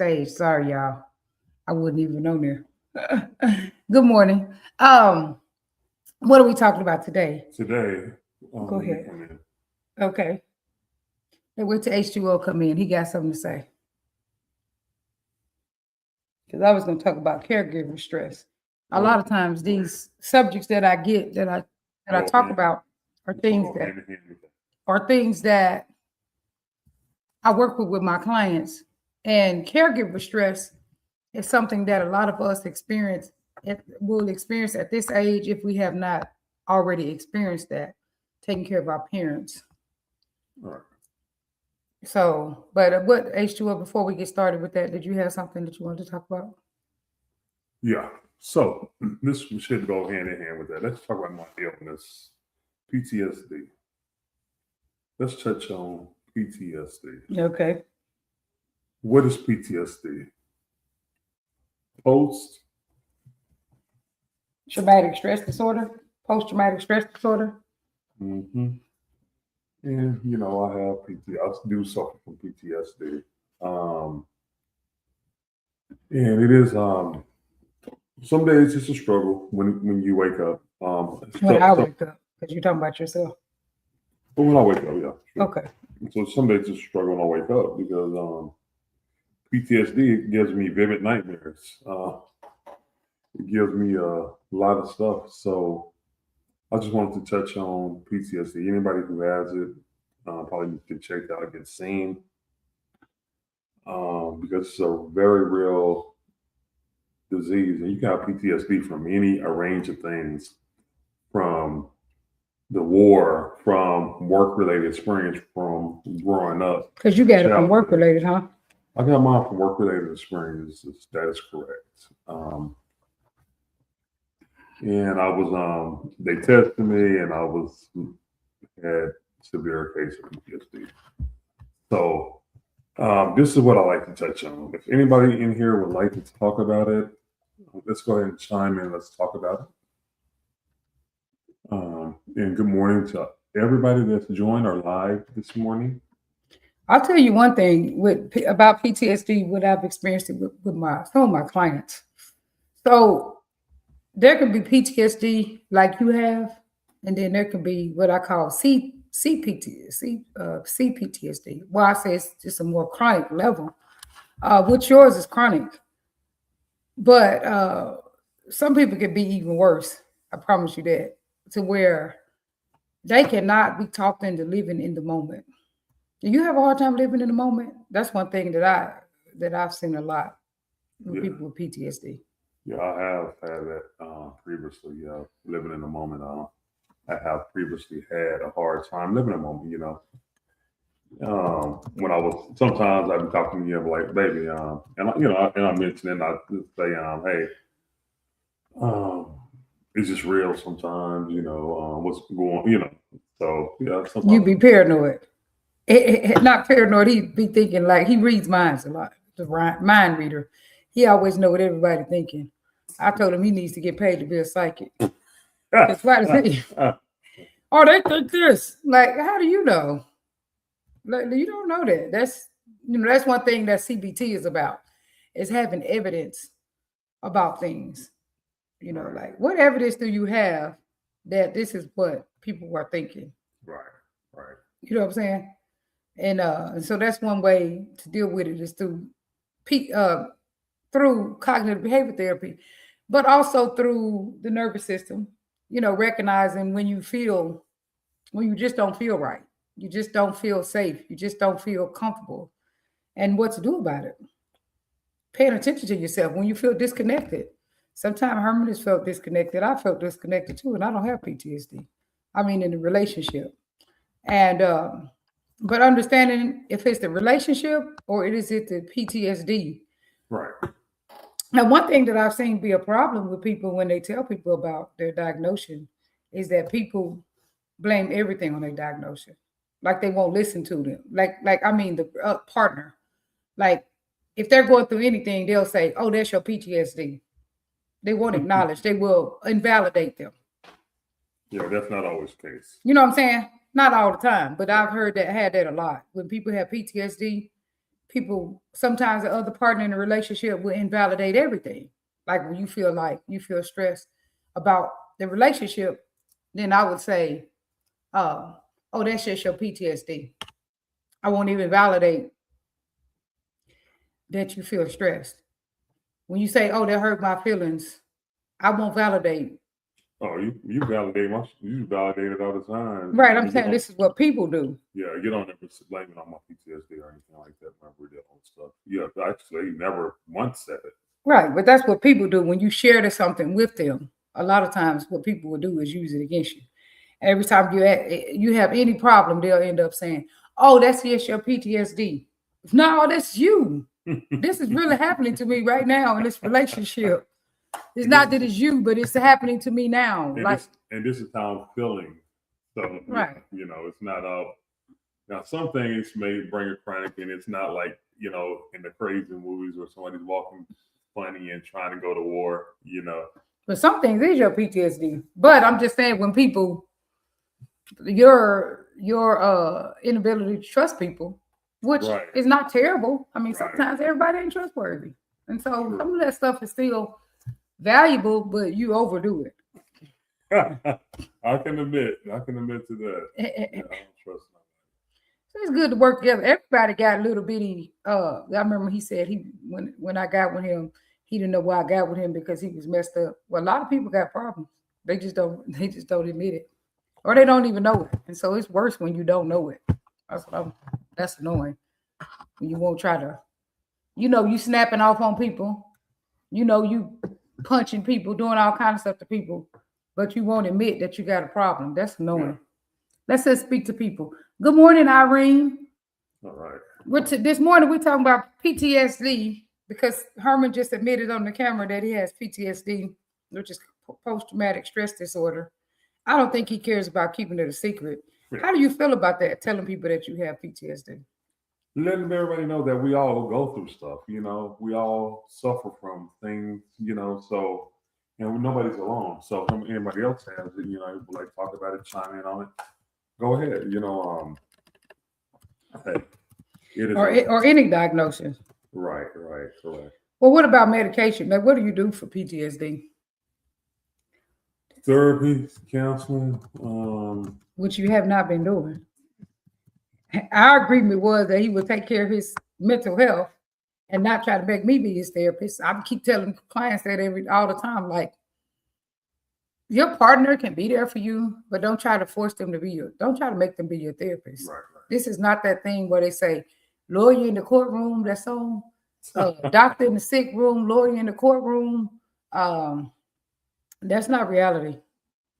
stage. Sorry, y'all. I wouldn't even know there. Good morning. What are we talking about today? Today, Go when you ahead. come in, Okay. Hey, wait till H2O come in. He got something to say. Because I was going to talk about caregiver stress. A lot of times, these subjects that I get that I go talk hand, about are things go that hand in hand with that. are things that I work with my clients. And caregiver stress is something that a lot of us will experience at this age if we have not already experienced that, taking care of our parents. All right. So, but what H2O, before we get started with that, did you have something that you wanted to talk about? Yeah. So this should go hand in hand with that. Let's talk about my illness, PTSD. Let's touch on PTSD. Okay. What is PTSD? Post. Traumatic stress disorder, post-traumatic stress disorder. Mm-hmm. And I have PT. I do suffer from PTSD. And it is some days it's a struggle when you wake up. When I wake up, because you're talking about yourself. But when I wake up, yeah. Sure. Okay. So some days it's a struggle when I wake up because PTSD gives me vivid nightmares. It gives me a lot of stuff. So I just wanted to touch on PTSD. Anybody who has it probably needs to check out, get seen, because it's a very real disease, and you can have PTSD from a range of things, from the war, from work-related experience, from growing up. Because you got it from work-related, huh? I got mine from work-related experiences. That is correct. And I was, they tested me, and I had severe case of PTSD. So this is what I like to touch on. If anybody in here would like to talk about it, let's go ahead and chime in. Let's talk about it. And good morning to everybody that's joined our live this morning. I'll tell you one thing about PTSD, what I've experienced it with some of my clients. So there can be PTSD like you have, and then there can be what I call CPTSD. Well, I say it's just a more chronic level. Which yours is chronic, but some people can be even worse. I promise you that, to where they cannot be talked into living in the moment. Do you have a hard time living in the moment? That's one thing that I've seen a lot with people with PTSD. Yeah, I have had that previously. Living in the moment. I have previously had a hard time living in the moment. When I was, sometimes I'd be talking to you like, baby, and I mentioned, and I just say, hey, it's just real sometimes. What's going, So yeah, sometimes You be paranoid. Not paranoid. He be thinking, like, he reads minds a lot. The mind reader. He always know what everybody thinking. I told him he needs to get paid to be a psychic. That's why oh, they think this. Like, how do you know? Like, you don't know that. That's one thing that CBT is about, is having evidence about things. Like, what evidence do you have that this is what people were thinking? Right. You know what I'm saying? And so that's one way to deal with it, is through cognitive behavior therapy, but also through the nervous system. Recognizing when you just don't feel right, you just don't feel safe, you just don't feel comfortable, and what to do about it. Paying attention to yourself when you feel disconnected. Sometimes Herman has felt disconnected. I felt disconnected too, and I don't have PTSD. I mean, in a relationship. And but understanding if it's the relationship or is it the PTSD. Right. Now, one thing that I've seen be a problem with people when they tell people about their diagnosis is that people blame everything on their diagnosis. Like, they won't listen to them. Like I mean, the partner. Like, if they're going through anything, they'll say, "Oh, that's your PTSD." They won't acknowledge. They will invalidate them. Yeah, that's not always the case. You know what I'm saying? Not all the time, but I've had that a lot. When people have PTSD, people, sometimes the other partner in the relationship will invalidate everything. Like when you feel stressed about the relationship, then I would say, oh, that's just your PTSD. I won't even validate that you feel stressed. When you say, oh, that hurt my feelings, I won't validate. Oh, you validate it all the time. Right, I'm saying this is what people do. Yeah, you don't ever blame it on my PTSD or anything like that. Remember that old stuff. Yeah, actually, never once said it. Right, but that's what people do when you share something with them. A lot of times, what people will do is use it against you. Every time you have any problem, they'll end up saying, "Oh, that's just your PTSD." No, that's you. This is really happening to me right now in this relationship. It's not that it's you, but it's happening to me now. This is how I'm feeling. So right, it's not all. Now, some things may bring a chronic, and it's not like in the crazy movies where somebody's walking funny and trying to go to war. But some things is your PTSD. But I'm just saying, when people, your inability to trust people, which is not terrible. I mean, sometimes everybody ain't trustworthy, and so some of that stuff is still valuable, but you overdo it. I can admit to that. I don't trust nobody. So it's good to work together. Everybody got a little bitty. I remember he said when I got with him, he didn't know why I got with him because he was messed up. Well, a lot of people got problems. They just don't admit it, or they don't even know it. And so it's worse when you don't know it. That's annoying. When you won't try to, you snapping off on people. You punching people, doing all kinds of stuff to people, but you won't admit that you got a problem. That's annoying. Yeah. Let's just speak to people. Good morning, Irene. All right. This morning we're talking about PTSD because Herman just admitted on the camera that he has PTSD, which is post-traumatic stress disorder. I don't think he cares about keeping it a secret. Yeah. How do you feel about that, telling people that you have PTSD? Letting everybody know that we all go through stuff, we all suffer from things, so, nobody's alone. So if anybody else has it, like talk about it, chime in on it, go ahead, hey, it is or any diagnosis. Right, correct. Well, what about medication? Like, what do you do for PTSD? Therapy, counseling, which you have not been doing. Our agreement was that he would take care of his mental health and not try to make me be his therapist. I keep telling clients that all the time, like, your partner can be there for you, but don't try to force them to don't try to make them be your therapist. Right. This is not that thing where they say, lawyer in the courtroom, that's on, doctor in the sick room, lawyer in the courtroom. That's not reality.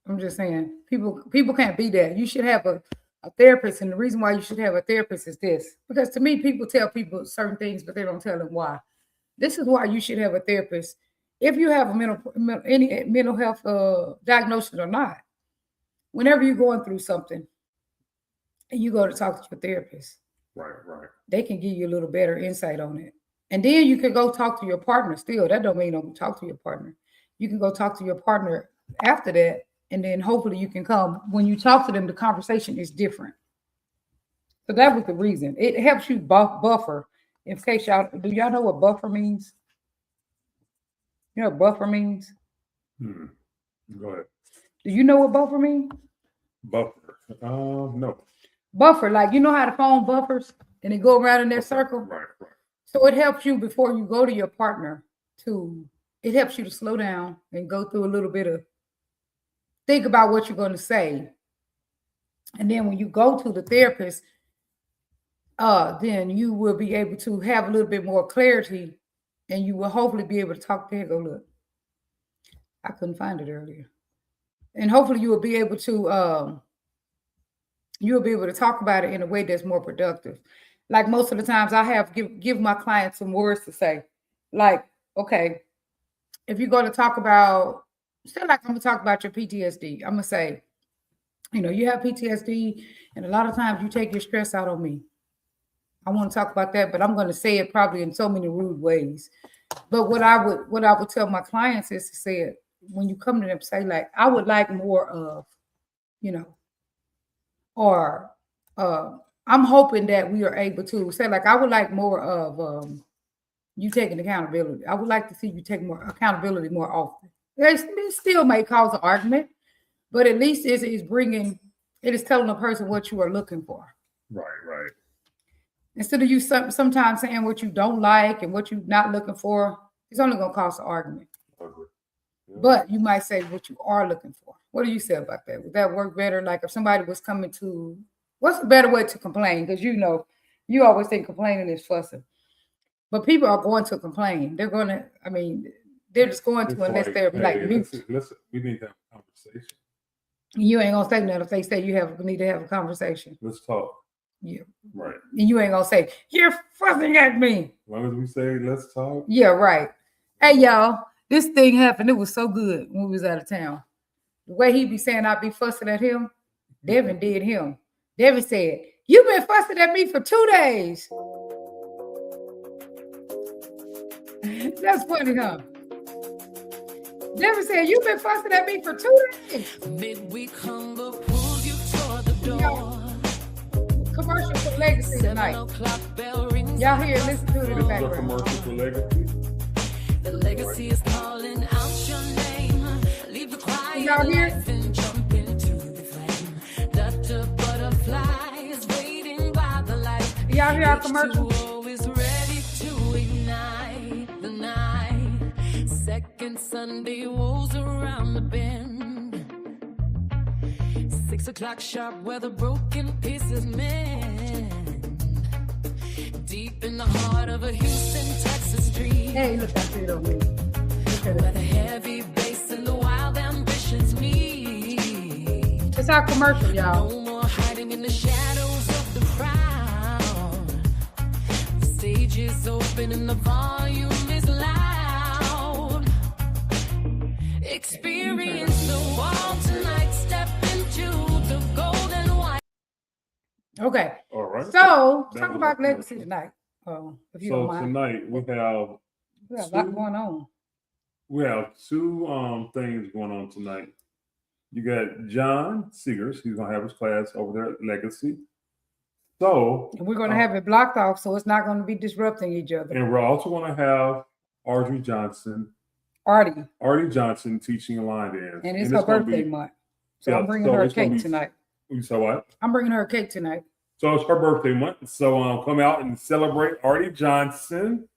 I'm just saying, people can't be that. You should have a therapist, and the reason why you should have a therapist is this. Because to me, people tell people certain things, but they don't tell them why. This is why you should have a therapist. If you have any mental health diagnosis or not, whenever you're going through something and you go to talk to your therapist, right, they can give you a little better insight on it. And then you can go talk to your partner still. That don't mean don't talk to your partner. You can go talk to your partner after that, and then hopefully you can come. When you talk to them, the conversation is different. So that was the reason. It helps you buffer. In case do y'all know what buffer means? You know what buffer means? Go ahead. Do you know what buffer means? Buffer? No. Buffer, like, you know how the phone buffers and they go around in that circle? Right. So it helps you before you go to your partner it helps you to slow down and go through a little bit of, think about what you're going to say. And then when you go to the therapist, then you will be able to have a little bit more clarity, and you will hopefully be able to talk to her. Look, I couldn't find it earlier. And hopefully you will be able to talk about it in a way that's more productive. Like most of the times I have give my clients some words to say. Like, okay, if you're going to talk about, still like I'm going to talk about your PTSD, I'm going to say, you have PTSD, and a lot of times you take your stress out on me. I want to talk about that, but I'm going to say it probably in so many rude ways. But what I would tell my clients is to say it when you come to them, say, like, I would like more of, or I'm hoping that we are able to say, like, I would like more of you taking accountability. I would like to see you take more accountability more often. It still may cause an argument, but at least it is telling a person what you are looking for. Right. Instead of you sometimes saying what you don't like and what you're not looking for, it's only going to cause an argument. Okay. Yeah. But you might say what you are looking for. What do you say about that? Would that work better? Like if somebody was coming to, what's a better way to complain? Because you always think complaining is fussing. But people are going to complain. They're going to, they're just going to, unless they're like mute. We need to have a conversation. You ain't gonna say nothing if they say we need to have a conversation. Let's talk. Yeah. Right. And you ain't gonna say, you're fussing at me. As long as we say, let's talk. Yeah, right. Hey, y'all, this thing happened. It was so good when we was out of town. The way he be saying I'd be fussing at him, Devin did him. Devin said, you've been fussing at me for 2 days. That's funny, huh? Devin said, you've been fussing at me for 2 days. Midweek hunger pulls you toward the door. Commercial for Legacy tonight. Y'all hear, listen to it in the background. Commercial for Legacy. The legacy is calling out your name. Leave the quiet life and jump into the flame. Dr. Butterfly is waiting by the light. Y'all hear our commercial? H20 is ready to ignite the night. Second Sunday rolls around the bend. 6 o'clock sharp where the broken pieces mend. Deep in the heart of a Houston, Texas dream. Hey, look, I see it on me. Where the heavy bass and the wild ambitions meet. It's our commercial, y'all. No more hiding in the shadows of the crowd. The stage is open and the volume is loud. Experience the wall tonight. Step into the golden white. Okay. All right. So, talk about Legacy tonight. If you don't mind. Tonight we have a lot going on. We have two things going on tonight. You got John Seegers. He's gonna have his class over there at Legacy. So And we're gonna have it blocked off, so it's not gonna be disrupting each other. And we're also gonna have Artie Johnson teaching line dance. And it's her birthday month. So I'm bringing her a cake tonight. You said what? I'm bringing her a cake tonight. So it's her birthday month. So come out and celebrate Artie Johnson.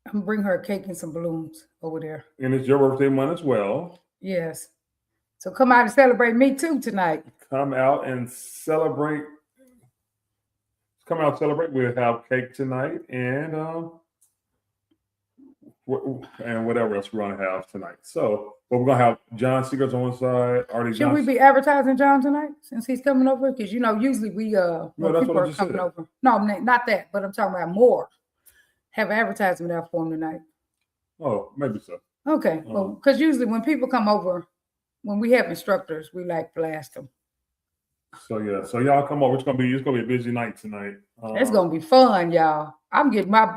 I'm gonna bring her a cake and some balloons over there. And it's your birthday month as well. Yes. So come out and celebrate me too tonight. Come out and celebrate. We'll have cake tonight and whatever else we're gonna have tonight. So, but we're gonna have John Seegers on one side, Artie Should Johnson. we be advertising John tonight since he's coming over? Because usually we when that's people what I are just coming said. over. No, not that, but I'm talking about more. Have advertisement out for him tonight. Oh, maybe so. Okay. Well, because usually when people come over, when we have instructors, we like blast them. So yeah, so y'all come over. It's gonna be a busy night tonight. It's gonna be fun, y'all. I'm getting my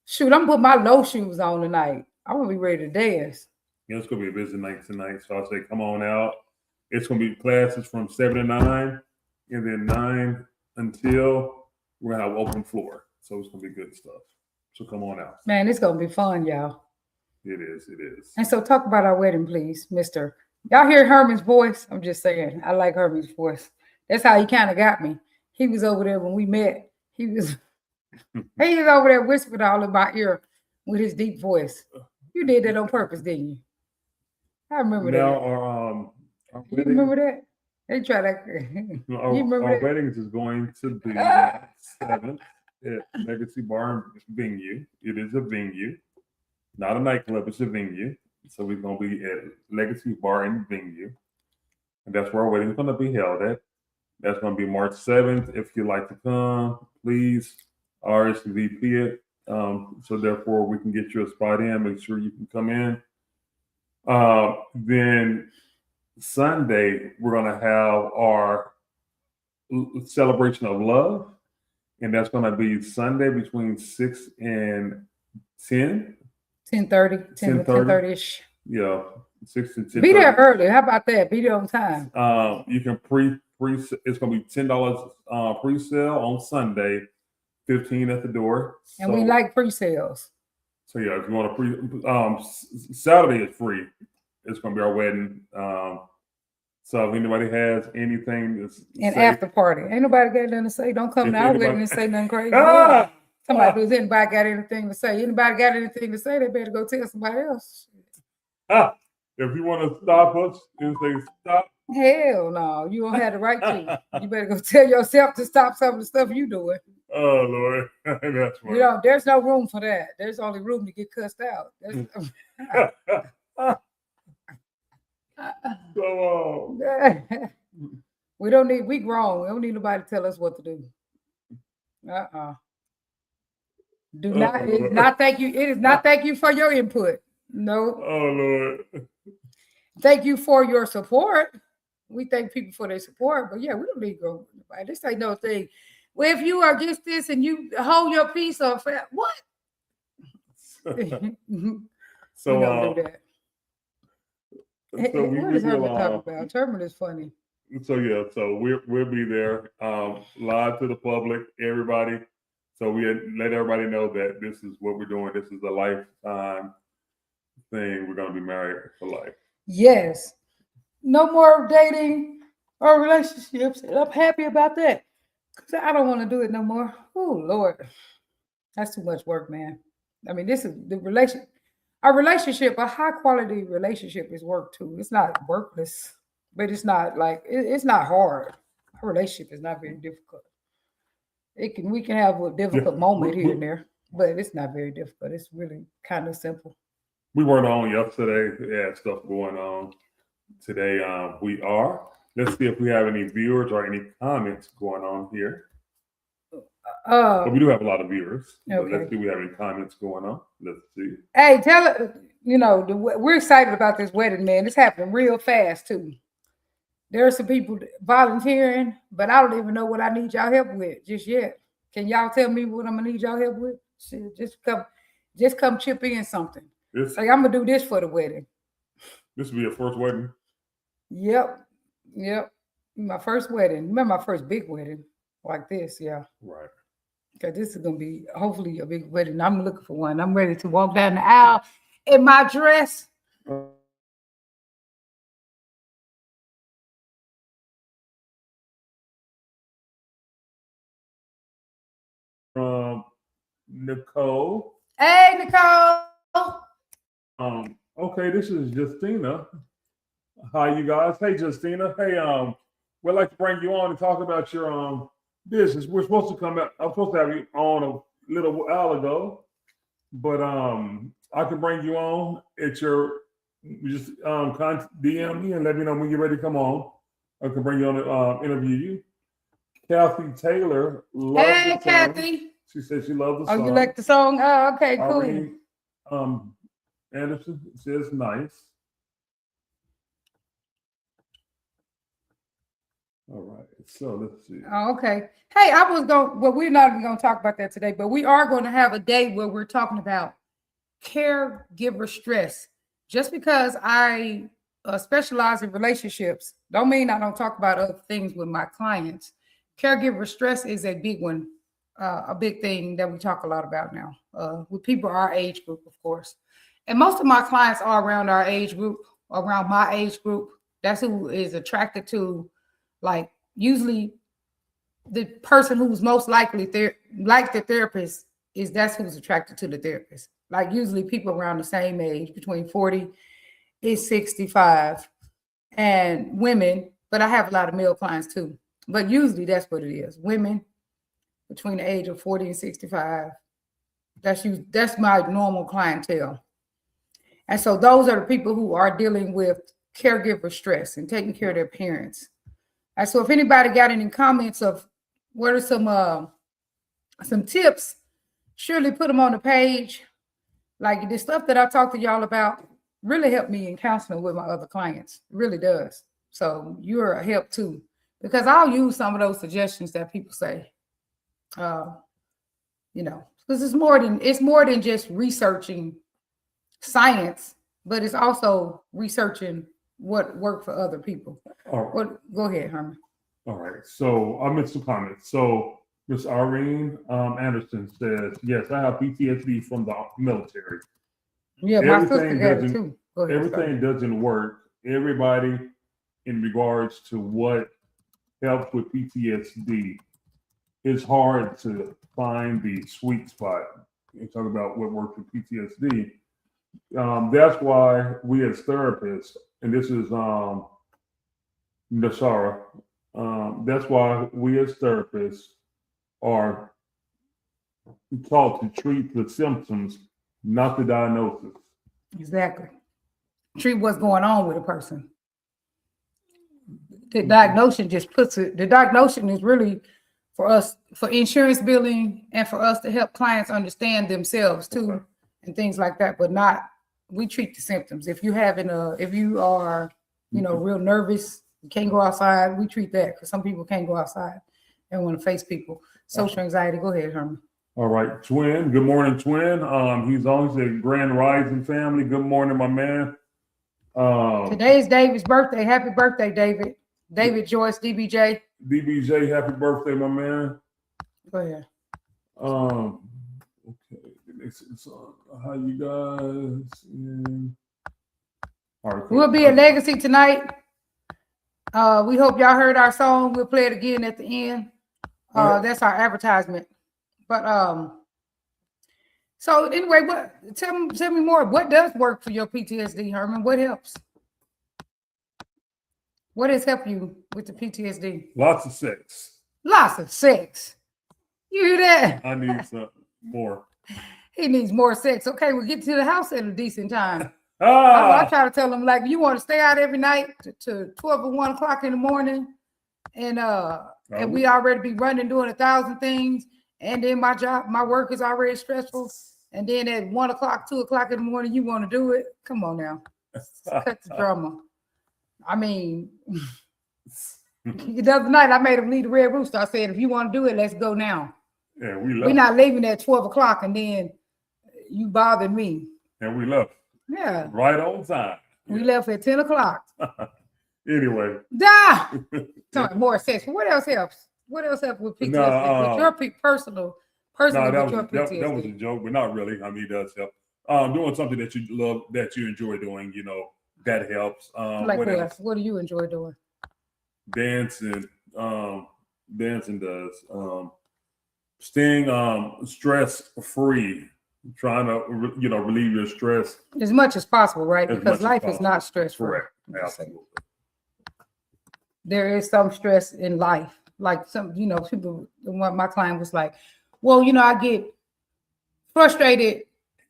shoot. I'm putting my low shoes on tonight. I'm gonna be ready to dance. Yeah, it's gonna be a busy night tonight. So I'll say, come on out. It's gonna be classes from 7 to 9, and then 9 until we're gonna have open floor. So it's gonna be good stuff. So come on out. Man, it's gonna be fun, y'all. It is. And so talk about our wedding, please, Mr. Y'all hear Herman's voice? I'm just saying, I like Herman's voice. That's how he kind of got me. He was over there when we met. He was over there whispering all in my ear with his deep voice. You did that on purpose, didn't you? I remember that. Now You remember that? They try that. Our weddings is going to be 7th at Legacy Bar and Venue. It is a venue, not a nightclub. It's a venue. So we're going to be at Legacy Bar and Venue. And that's where our wedding is going to be held at. That's going to be March 7th. If you'd like to come, please RSVP it. So therefore we can get you a spot in. Make sure you can come in. Then Sunday, we're going to have our celebration of love. And that's going to be Sunday between 6 and 10. 10:30, 10 to 10:30ish. Yeah. 6 to 10. Be there early. How about that? Be there on time. You can pre. It's gonna be $10 pre-sale on Sunday, 15 at the door. And we like pre-sales. So yeah, if you want to Saturday is free. It's gonna be our wedding. So if anybody has anything to say, after party, ain't nobody got nothing to say. Don't come to our wedding and say nothing crazy. Does anybody got anything to say? Anybody got anything to say? They better go tell somebody else. If you want to stop us and say stop, hell no, you don't have the right to. You better go tell yourself to stop some of the stuff you doing. Oh Lord, that's funny. You know, there's no room for that. There's only room to get cussed out. So we don't need. We grown. We don't need nobody to tell us what to do. Do not. It's not thank you. It is not thank you for your input. No. Oh Lord. Thank you for your support. We thank people for their support, but yeah, we don't need to go. This ain't no thing. Well, if you are against this and you hold your peace or what? So we don't do that. So what is Herman talking about? Herman is funny. So yeah, so we'll be there live to the public, everybody. So we let everybody know that this is what we're doing. This is a lifetime thing. We're gonna be married for life. Yes. No more dating or relationships. And I'm happy about that. Because I don't want to do it no more. Oh Lord. That's too much work, man. I mean, this is the relationship. A relationship, a high quality relationship is work too. It's not workless, but it's not like it's not hard. A relationship is not very difficult. We can have a difficult moment here and there, but it's not very difficult. It's really kind of simple. We weren't on yesterday. We had stuff going on. Today we are. Let's see if we have any viewers or any comments going on here. But we do have a lot of viewers. Okay. Let's see if we have any comments going on. Let's see. Hey, we're excited about this wedding, man. It's happening real fast too. There are some people volunteering, but I don't even know what I need y'all help with just yet. Can y'all tell me what I'm gonna need y'all help with? Shit, just come chip in something. Like I'm gonna do this for the wedding. This will be your first wedding? Yep. My first wedding. Remember my first big wedding like this, yeah. Right. Okay, this is gonna be hopefully a big wedding. I'm looking for one. I'm ready to walk down the aisle in my dress. Nicole. Hey, Nicole. Okay, this is Justina. Hi, you guys. Hey, Justina. Hey, we'd like to bring you on and talk about your business. We're supposed to come out. I'm supposed to have you on a little while ago, but I can bring you on at your just DM me and let me know when you're ready to come on. I can bring you on to interview you. Kathy Taylor. Hey, Kathy. She said she loved the song. Oh, you like the song? Oh, okay, cool. Anderson says nice. All right, so let's see. Oh, okay. Hey, we're not even going to talk about that today, but we are going to have a day where we're talking about caregiver stress. Just because I specialize in relationships, don't mean I don't talk about other things with my clients. Caregiver stress is a big one, a big thing that we talk a lot about now with people our age group, of course. And most of my clients are around our age group, around my age group. That's who is attracted to, like, usually the person who's most likely like the therapist that's who's attracted to the therapist. Like usually people around the same age, between 40 and 65, and women, but I have a lot of male clients too. But usually that's what it is. Women between the age of 40 and 65. That's my normal clientele. And so those are the people who are dealing with caregiver stress and taking care of their parents. And so if anybody got any comments of what are some tips, surely put them on the page. Like the stuff that I talked to y'all about really helped me in counseling with my other clients. It really does. So you're a help too, because I'll use some of those suggestions that people say. Because it's more than just researching science. but it's also researching what worked for other people. All right. What? Go ahead, Herman. All right. So I'll make some comments. So Miss Irene Anderson says, yes, I have PTSD from the military. Yeah, my sister Everything got it doesn't- too. Go ahead. Everything doesn't work. Everybody in regards to what helps with PTSD, it's hard to find the sweet spot. You talk about what works with PTSD. That's why we as therapists, and this is Nasara, that's why we as therapists are taught to treat the symptoms, not the diagnosis. Exactly. Treat what's going on with a person. The diagnosis just puts it. The diagnosis is really for us, for insurance billing, and for us to help clients understand themselves too, Okay. and things like that. But not, we treat the symptoms. If you if you are, real nervous, you can't go outside. We treat that because some people can't go outside and want to face people. Social anxiety. Go ahead, Herman. All right, Twin. Good morning, Twin. He's always a Grand Rising family. Good morning, my man. Today's David's birthday. Happy birthday, David. David Joyce, DBJ. DBJ, happy birthday, my man. Go ahead. Okay. How you guys? All right. We'll be at Legacy tonight. We hope y'all heard our song. We'll play it again at the end. That's our advertisement. But so anyway, tell me more. What does work for your PTSD, Herman? What helps? What has helped you with the PTSD? Lots of sex. Lots of sex. You hear that? I need some more. He needs more sex. Okay, we'll get to the house at a decent time. I try to tell him, like, you want to stay out every night to 12 or 1 o'clock in the morning, and we already be running, doing 1,000 things, and then my work is already stressful, and then at 1 o'clock, 2 o'clock in the morning, you want to do it? Come on now, cut the drama. I mean, the other night I made him leave the Red Rooster. I said, if you want to do it, let's go now. Yeah, we left. We're not leaving at 12 o'clock, and then you bothered me. And we left. Yeah. Right on time. We left at 10 o'clock. Anyway. More sex. What else helps? What else helps with PTSD? No, with your personal with your PTSD? That was a joke, but not really. I mean, it does help. Doing something that you love, that you enjoy doing, that helps. Like what else? What do you enjoy doing? Dancing. Dancing does. Staying stress free. Trying to relieve your stress as much as possible, right? Because life is not stressful. Correct. Absolutely. There is some stress in life. Like some, people. My client was like, "Well, I get frustrated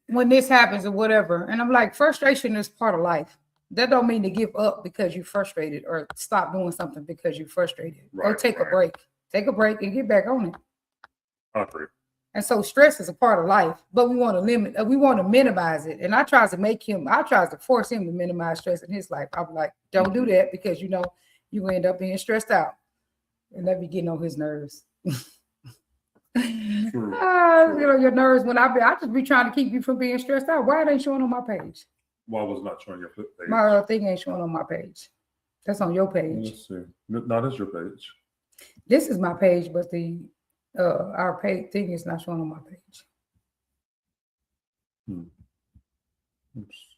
when this happens or whatever," and I'm like, "Frustration is part of life. That don't mean to give up because you're frustrated or stop doing something because you're frustrated. Right, or take a break. Take a break and get back on it." I agree. And so stress is a part of life, but we want to minimize it. And I try to force him to minimize stress in his life. I'm like, don't do that because you end up being stressed out. And that be getting on his nerves. True. Your nerves when I just be trying to keep you from being stressed out. Why it ain't showing on my page? Why was not showing your page? My thing ain't showing on my page. That's on your page. Let's see. No, that's your page. This is my page, but our page thing is not showing on my page. Oops.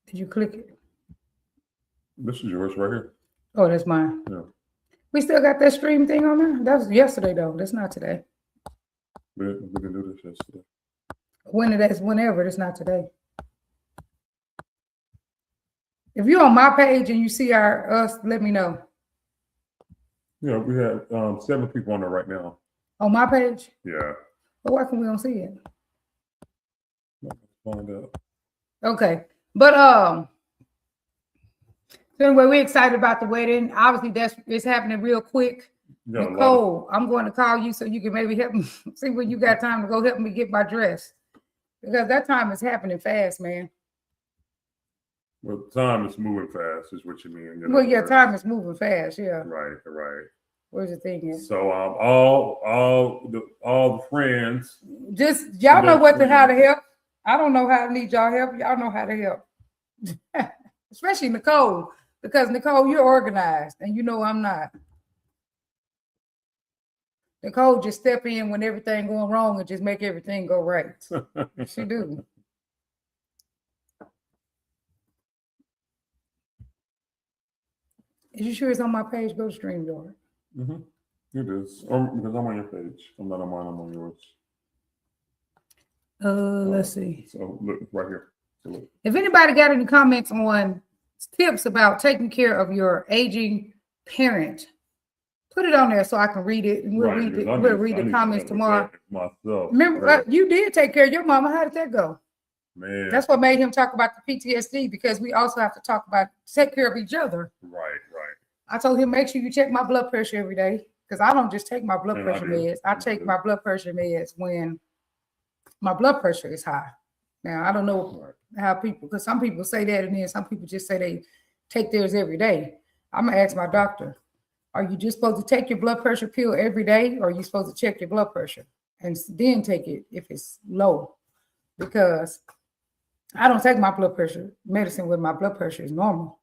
Did you click it? This is yours right here. Oh, that's mine. Yeah. We still got that stream thing on there? That was yesterday though. That's not today. We can do this yesterday. Whenever, it's not today. If you're on my page and you see us, let me know. Yeah, we have 7 people on there right now. On my page? Yeah. But why can we don't see it? Find out. Okay. But so anyway, we're excited about the wedding. Obviously, it's happening real quick. Nicole, I'm going to call you so you can maybe help me see when you got time to go help me get my dress. Because that time is happening fast, man. Well, time is moving fast, is what you mean. Well, yeah, time is moving fast. Yeah. Right. Where's the thing is? So all the friends. Just y'all know how to help. I don't know how to need y'all help. Y'all know how to help. Especially Nicole, because Nicole, you're organized and you know I'm not. Nicole just step in when everything going wrong and just make everything go right. She do. Is you sure it's on my page? Go to StreamYard. Mm-hmm. It is. Because I'm on your page. I'm not on mine, I'm on yours. Let's see. So look right here. So look. If anybody got any comments on tips about taking care of your aging parent, put it on there so I can read it. And we'll read it. We'll read the comments tomorrow. Myself. Remember, you did take care of your mama. How did that go? Man. That's what made him talk about the PTSD, because we also have to talk about take care of each other. Right. I told him, make sure you check my blood pressure every day, because I don't just take my blood pressure meds. I take my blood pressure meds when my blood pressure is high. Now, I don't know how people, because some people say that, and then some people just say they take theirs every day. I'm going to ask my doctor, are you just supposed to take your blood pressure pill every day, or are you supposed to check your blood pressure and then take it if it's low? Because I don't take my blood pressure medicine when my blood pressure is normal.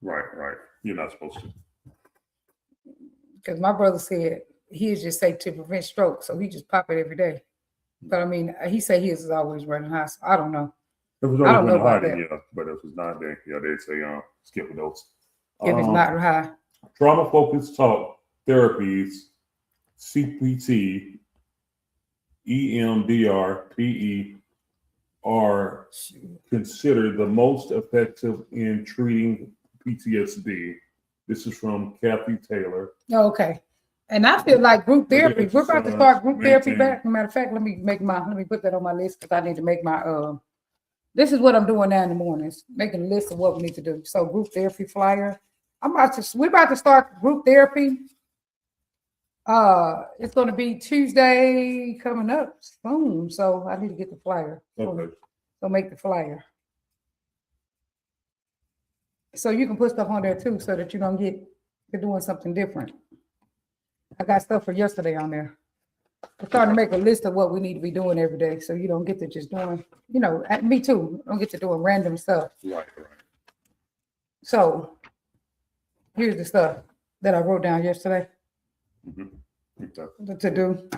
Right. You're not supposed to. Because my brother said he's just say to prevent stroke, so he just pop it every day. But I mean, he said his is always running high, so I don't know. If it's always running high, then yeah. But if it's not, then yeah, they say skip a dose. If it's not high. Trauma-focused talk therapies, CPT, EMDR, PE, are considered the most effective in treating PTSD. This is from Kathy Taylor. Okay. And I feel like group therapy, we're about to start group therapy back. Matter of fact, let me put that on my list, because I need to make my, this is what I'm doing now in the mornings, making a list of what we need to do. So group therapy flyer. We're about to start group therapy. It's going to be Tuesday coming up soon. So I need to get the flyer. Okay. So make the flyer. So you can put stuff on there too, so that you don't get to doing something different. I got stuff for yesterday on there. We're starting to make a list of what we need to be doing every day, so you don't get to just doing, me too. I don't get to doing random stuff. Right. So here's the stuff that I wrote down yesterday to do.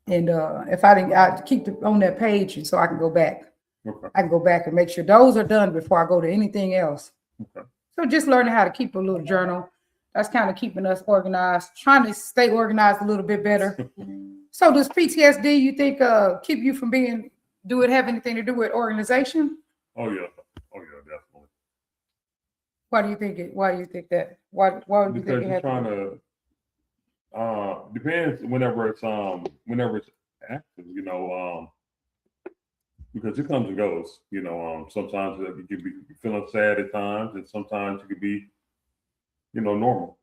And if I didn't, I keep it on that page, and so I can go back. Okay. I can go back and make sure those are done before I go to anything else. Okay. So just learning how to keep a little journal. That's kind of keeping us organized, trying to stay organized a little bit better. So does PTSD, you think, keep you from have anything to do with organization? Oh yeah, definitely. Why do you think that? Why would you think it you're trying to, depends whenever it's active, because it comes and goes, sometimes you could be feeling sad at times, and sometimes you could be, normal.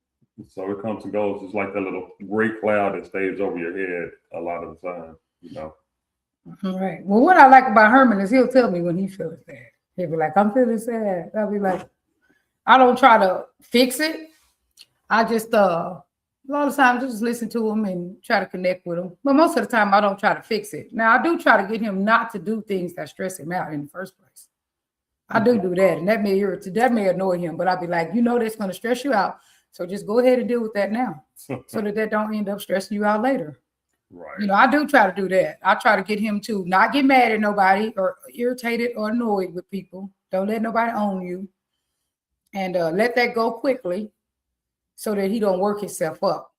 So it comes and goes. It's like that little gray cloud that stays over your head a lot of the time, All right. Well, what I like about Herman is he'll tell me when he feels sad. He'll be like, I'm feeling sad. I'll be like, I don't try to fix it. I just, a lot of times, just listen to him and try to connect with him. But most of the time, I don't try to fix it. Now, I do try to get him not to do things that stress him out in the first place. I do that, and that may annoy him. But I'll be like, that's going to stress you out. So just go ahead and deal with that now, so that don't end up stressing you out later. Right. I do try to do that. I try to get him to not get mad at nobody or irritated or annoyed with people. Don't let nobody own you, and let that go quickly, so that he don't work himself up.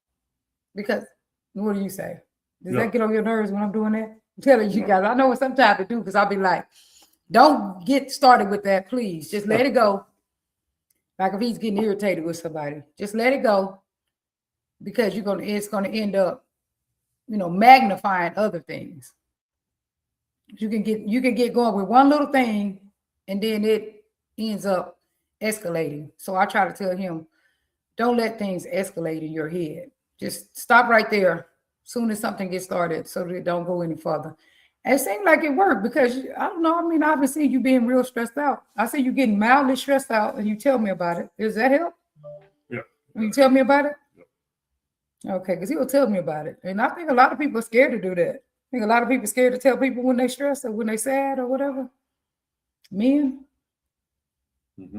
Because what do you say? Does that get on your nerves when I'm doing that? I'm telling you guys, I know what sometimes I do, because I'll be like, don't get started with that, please. Just let it go. Like if he's getting irritated with somebody, just let it go, because it's gonna end up, magnifying other things. You can get going with one little thing, and then it ends up escalating. So I try to tell him, don't let things escalate in your head. Just stop right there as soon as something gets started, so that it don't go any further. And it seemed like it worked, because I don't know. I mean, I've been seeing you being real stressed out. I see you getting mildly stressed out, and you tell me about it. Does that help? Yeah. Will you tell me about it? Yeah. Okay, because he will tell me about it. And I think a lot of people are scared to do that. think a lot of people scared to tell people when they stressed or when they sad or whatever. Men.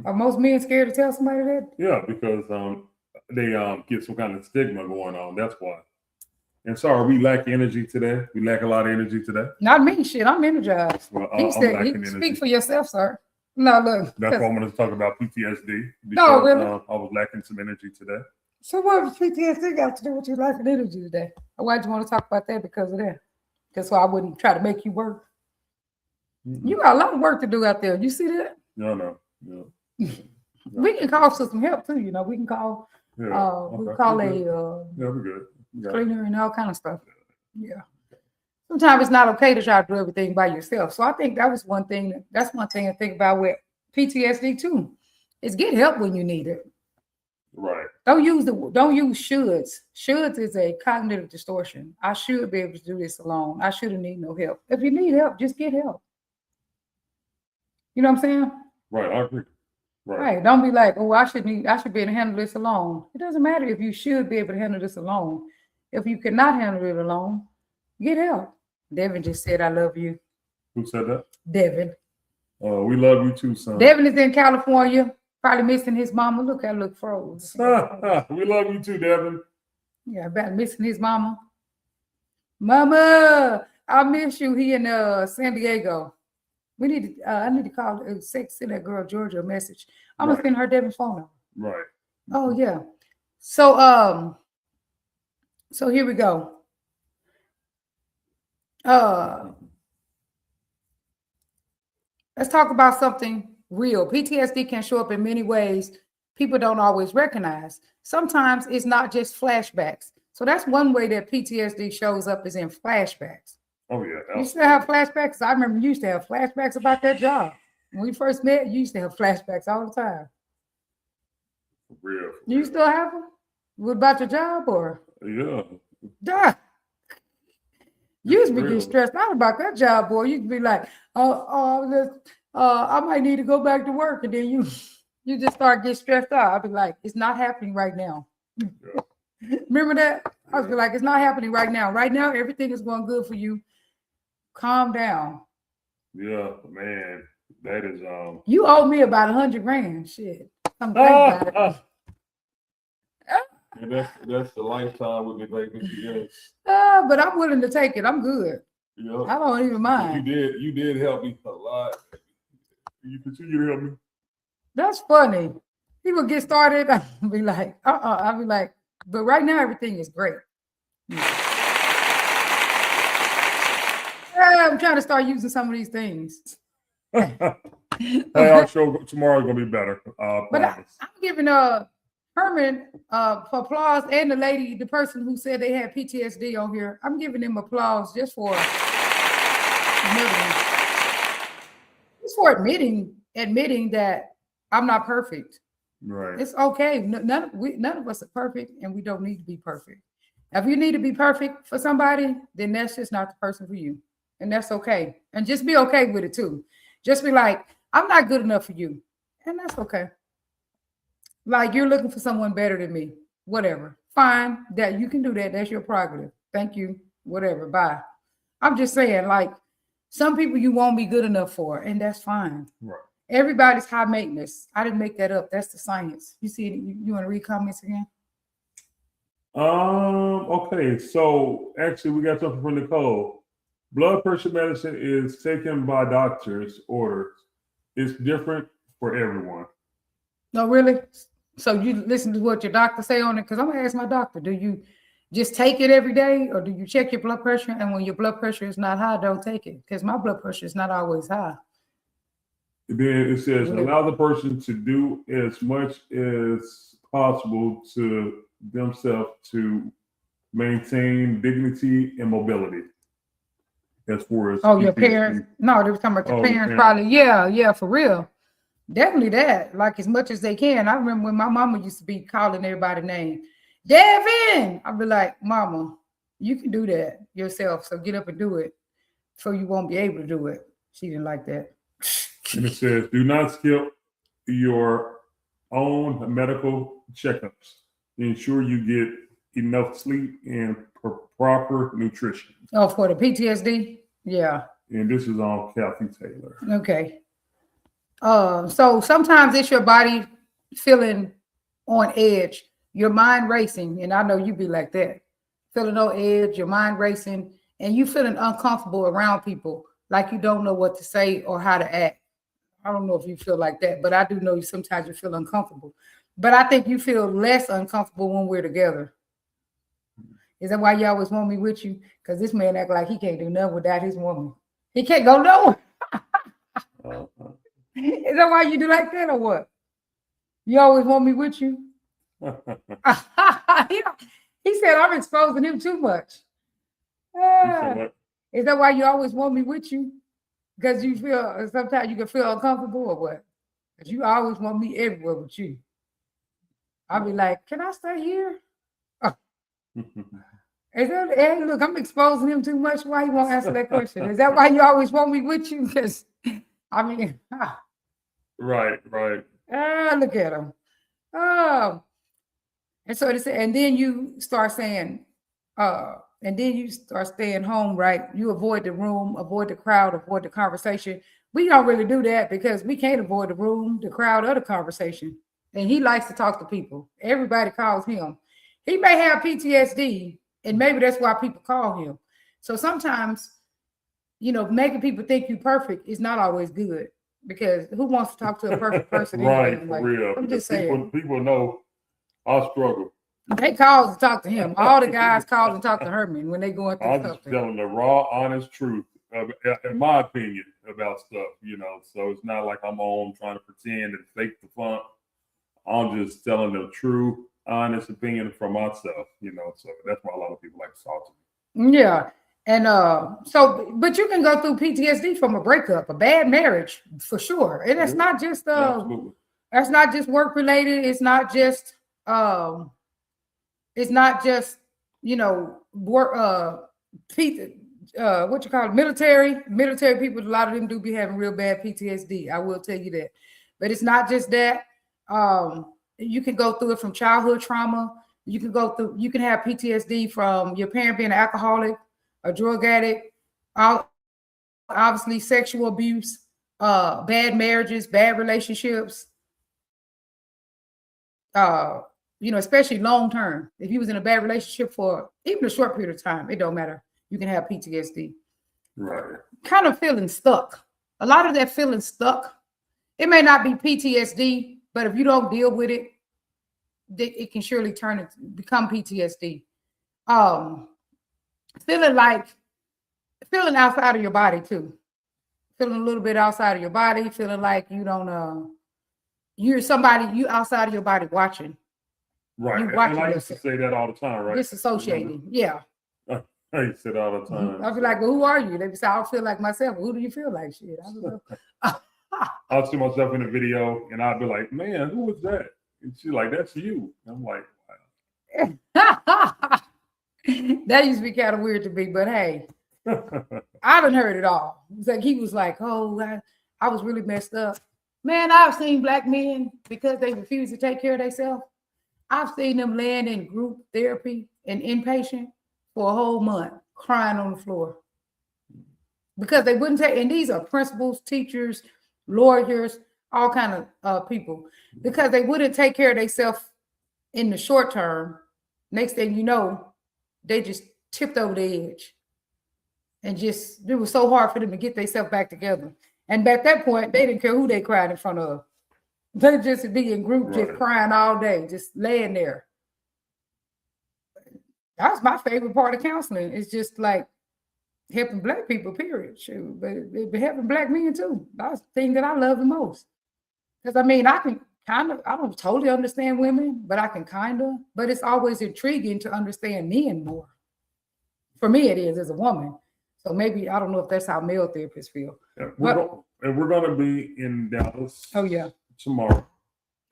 Are most men scared to tell somebody that? Yeah, because they get some kind of stigma going on. That's why. And sorry, we lack energy today. We lack a lot of energy today. Not me, shit. I'm energized. Well, He I'm said, lacking speak energy. for yourself, sir. No, look. That's why I'm going to talk about PTSD. Because, No, really? I was lacking some energy today. So what does PTSD got to do with you lacking energy today? Why do you want to talk about that because of that? Because so I wouldn't try to make you work. You got a lot of work to do out there. You see that? No. We can call for some help too. You know, we can call. Yeah. We call we're good. Cleaner and all kind of stuff. Yeah. Sometimes it's not okay to try to do everything by yourself. So I think that was one thing. That's one thing I think about with PTSD too. Is get help when you need it. Right. Don't use shoulds. Shoulds is a cognitive distortion. I should be able to do this alone. I shouldn't need no help. If you need help, just get help. You know what I'm saying? Right, I agree. Right. Don't be like, oh, I should be able to handle this alone. It doesn't matter if you should be able to handle this alone. If you cannot handle it alone, get help. Devin just said, I love you. Who said that? Devin. We love you too, son. Devin is in California, probably missing his mama. Look, I look froze. We love you too, Devin. Yeah, about missing his mama. Mama, I miss you. He in San Diego. We need to. I need to call. Send that girl Georgia a message. I'm gonna send her Devin's phone number. Right. Oh yeah. So So here we go. Let's talk about something real. PTSD can show up in many ways people don't always recognize. Sometimes it's not just flashbacks. So that's one way that PTSD shows up is in flashbacks. Oh, yeah. You still have flashbacks? I remember you used to have flashbacks about that job. When we first met, you used to have flashbacks all the time. For real. You still have them? What about your job or? Yeah. Duh. You used to be getting stressed out about that job, boy. You'd be like, I might need to go back to work. And then you just start getting stressed out. I'd be like, it's not happening right now. Yeah. Remember that? I was like, it's not happening right now. Right now, everything is going good for you. Calm down. Yeah, man. That is You owe me about $100,000. Shit. I'm about it. And that's the lifetime with me, baby. Yes. But I'm willing to take it. I'm good. Yeah. I don't even mind. You did help me a lot. You continue to help me. That's funny. People get started. I'll be like, I'll be like, but right now everything is great. I'm trying to start using some of these things. Hey, our show tomorrow is gonna be better. But I'm giving Herman for applause, and the person who said they had PTSD on here. I'm giving them applause just for admitting that I'm not perfect. Right. It's okay. None of us are perfect, and we don't need to be perfect. If you need to be perfect for somebody, then that's just not the person for you. And that's okay. And just be okay with it too. Just be like, I'm not good enough for you. And that's okay. Like you're looking for someone better than me. Whatever. Fine. That you can do that. That's your prerogative. Thank you. Whatever. Bye. I'm just saying, like, some people you won't be good enough for, and that's fine. Right. Everybody's high maintenance. I didn't make that up. That's the science. You see it? You want to read comments again? Okay. So actually we got something from Nicole. Blood pressure medicine is taken by doctor's orders. It's different for everyone. No, really? So you listen to what your doctor say on it? Because I'm gonna ask my doctor, do you just take it every day, or do you check your blood pressure? And when your blood pressure is not high, don't take it. Because my blood pressure is not always high. Then it says allow the person to do as much as possible to themselves to maintain dignity and mobility. As far as your parents? No, they were talking about your parents probably. Yeah, for real. Definitely that. Like as much as they can. I remember when my mama used to be calling everybody name. Devin! I'd be like, Mama, you can do that yourself. So get up and do it. So you won't be able to do it. She didn't like that. And it says, do not skip your own medical checkups. Ensure you get enough sleep, and proper nutrition. Oh, for the PTSD? Yeah. And this is on Kathy Taylor. Okay. So sometimes it's your body feeling on edge, your mind racing, and I know you be like that, feeling on edge, your mind racing, and you feeling uncomfortable around people, like you don't know what to say or how to act. I don't know if you feel like that, but I do know sometimes you feel uncomfortable. But I think you feel less uncomfortable when we're together. Is that why you always want me with you? Because this man act like he can't do nothing without his woman. He can't go nowhere. Is that why you do like that or what? You always want me with you? He said I'm exposing him too much. Is that why you always want me with you? Because you feel sometimes you can feel uncomfortable or what? Because you always want me everywhere with you. I'll be like, can I stay here? Hey, look, I'm exposing him too much. Why you won't answer that question? Is that why you always want me with you? Because I mean, right. Look at him. And so they say, and then you start saying, and then you start staying home, right? You avoid the room, avoid the crowd, avoid the conversation. We don't really do that because we can't avoid the room, the crowd, or the conversation. And he likes to talk to people. Everybody calls him. He may have PTSD, and maybe that's why people call him. So sometimes, making people think you're perfect is not always good, because who wants to talk to a perfect person? Right, anyway? for real. I'm just saying. People know I struggle. They call to talk to him. All the guys call and talk to Herman when they going through I'm stuff. just telling the raw, honest truth, in my opinion, about stuff, So it's not like I'm on trying to pretend and fake the funk. I'm just telling the true, honest opinion from myself, So that's why a lot of people like to talk to me. Yeah. And but you can go through PTSD from a breakup, a bad marriage, for sure. And it's not just that's not just work related. It's not just work what you call it, military people. A lot of them do be having real bad PTSD. I will tell you that. But it's not just that. You can go through it from childhood trauma. You can have PTSD from your parent being an alcoholic, a drug addict, obviously sexual abuse, bad marriages, bad relationships, especially long term. If you was in a bad relationship for even a short period of time, it don't matter. You can have PTSD. Right. Kind of feeling stuck. A lot of that feeling stuck. It may not be PTSD, but if you don't deal with it, it can surely become PTSD. Feeling outside of your body too. Feeling a little bit outside of your body, feeling like you don't you're outside of your body watching. Right. And I used to say that all the time, right? Disassociating. Yeah. I used to say that all the time. I'll be like, well, who are you? They say, I don't feel like myself. Who do you feel like? Shit. I don't know. I'll see myself in a video and I'll be like, man, who was that? And she's like, that's you. And I'm like, wow. That used to be kind of weird to me, but hey, I done heard it all. It's like he was like, oh, I was really messed up. Man, I've seen Black men, because they refuse to take care of themselves, I've seen them laying in group therapy and inpatient for a whole month, crying on the floor. Because they wouldn't take, and these are principals, teachers, lawyers, all kind of people, because they wouldn't take care of themselves in the short term. Next thing you know, they just tipped over the edge. And it was so hard for them to get themselves back together. And at that point, they didn't care who they cried in front of. They just be in group, just crying all day, just laying there. That's my favorite part of counseling. It's just like helping Black people, period. Shoot, but helping Black men too. That's the thing that I love the most. Because I mean, I don't totally understand women, but I can but it's always intriguing to understand men more. For me, it is as a woman. So maybe, I don't know if that's how male therapists feel. Yeah, we're going to be in Dallas. Oh, yeah. Tomorrow.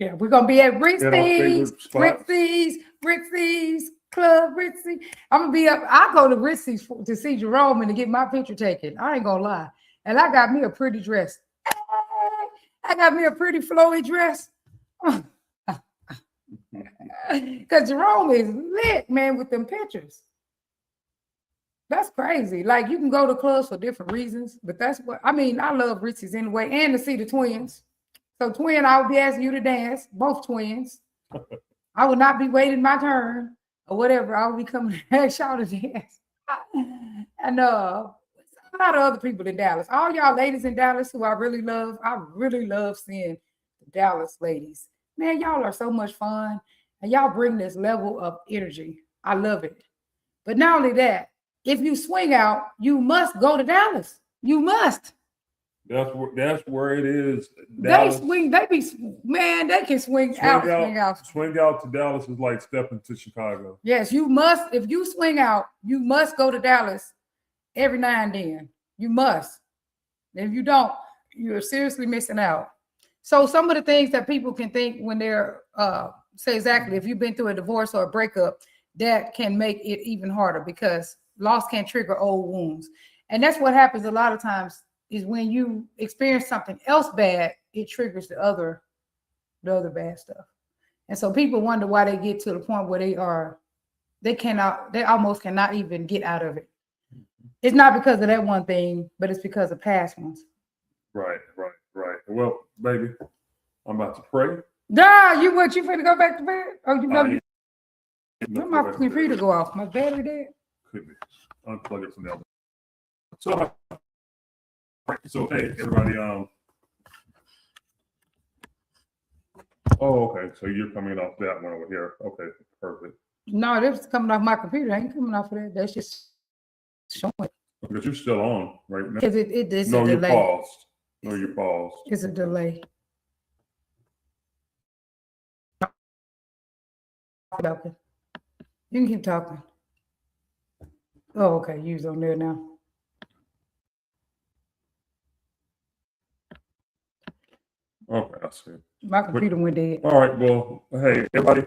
Yeah, we're going to be at Ritzy's Club, Ritzy. I'm going to be up. I go to Ritzy's to see Jerome and to get my picture taken. I ain't going to lie. And I got me a pretty dress. I got me a pretty flowy dress. Because Jerome is lit, man, with them pictures. That's crazy. Like, you can go to clubs for different reasons, but that's what I mean. I love Ritzy's anyway, and to see the twins. So, twin, I would be asking you to dance, both twins. I would not be waiting my turn or whatever. I would be coming to ask y'all to dance. And a lot of other people in Dallas. All y'all ladies in Dallas who I really love seeing the Dallas ladies. Man, y'all are so much fun. And y'all bring this level of energy. I love it. But not only that, if you swing out, you must go to Dallas. You must. That's where it is. Dallas. They can swing out. Swing out to Dallas is like stepping to Chicago. Yes, you must. If you swing out, you must go to Dallas every now and then. You must. If you don't, you're seriously missing out. So some of the things that people can think when they're say exactly, if you've been through a divorce or a breakup, that can make it even harder because loss can trigger old wounds. And that's what happens a lot of times is when you experience something else bad, it triggers the other bad stuff. And so people wonder why they get to the point where they almost cannot even get out of it. It's not because of that one thing, but it's because of past ones. Right. Well, baby, I'm about to pray. Nah, you finna go back to bed? Oh, you know, my computer go off. My battery dead. Could be. Unplug it from the other. So hey, everybody. Oh, okay. So you're coming off that one over here. Okay, perfect. No, this is coming off my computer. I ain't coming off of that. That's just showing. Because you're still on right now. Because it's no, a delay. You're paused. No, you're paused. It's a delay. Okay. You can keep talking. Oh, okay. You's on there now. Okay, I see. My computer went dead. All right. Well, hey, everybody.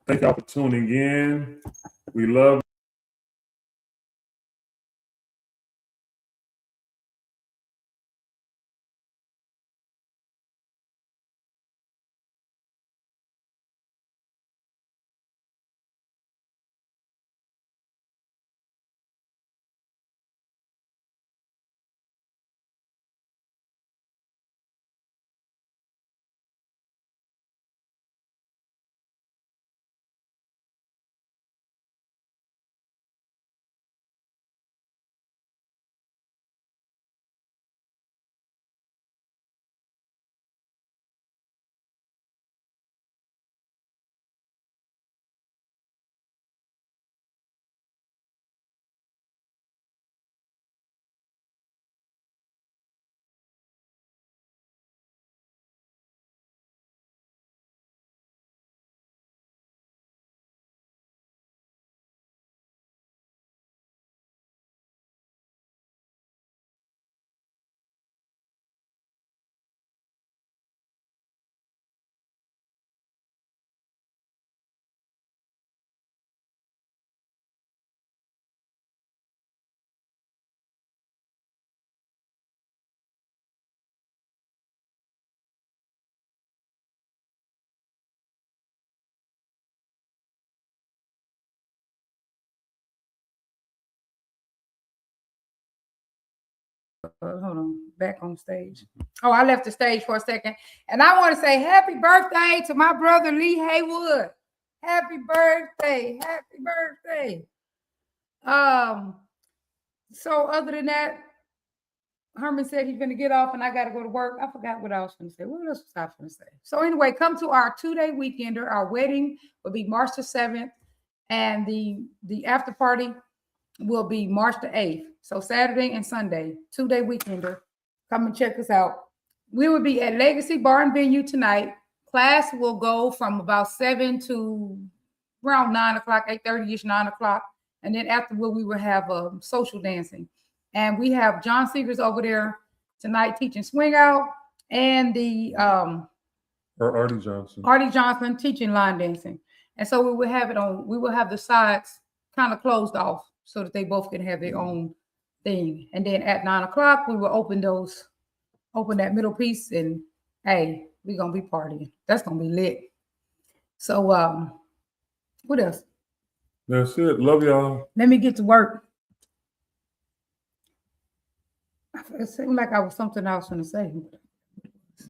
Thank y'all for tuning in. We love Hold on, back on stage. Oh, I left the stage for a second. And I want to say happy birthday to my brother Lee Haywood. Happy birthday. Happy birthday. So other than that, Herman said he's going to get off and I got to go to work. I forgot what I was going to say. What else was I going to say? So anyway, come to our 2-day weekender. Our wedding will be March the 7th and the after party will be March the 8th. So Saturday and Sunday, 2-day weekender. Come and check us out. We will be at Legacy Bar and Venue tonight. Class will go from about 7 to around 9 o'clock, 8:30-ish, 9 o'clock. And then afterward, we will have social dancing. And we have John Seegers over there tonight teaching swing out and the Artie Johnson. Artie Johnson teaching line dancing. And so we will have it on, we will have the sides kind of closed off so that they both can have their own thing. And then at 9 o'clock, we will open that middle piece and hey, we're gonna be partying. That's gonna be lit. So What else? That's it. Love y'all. Let me get to work. It seemed like I was something I was going to say.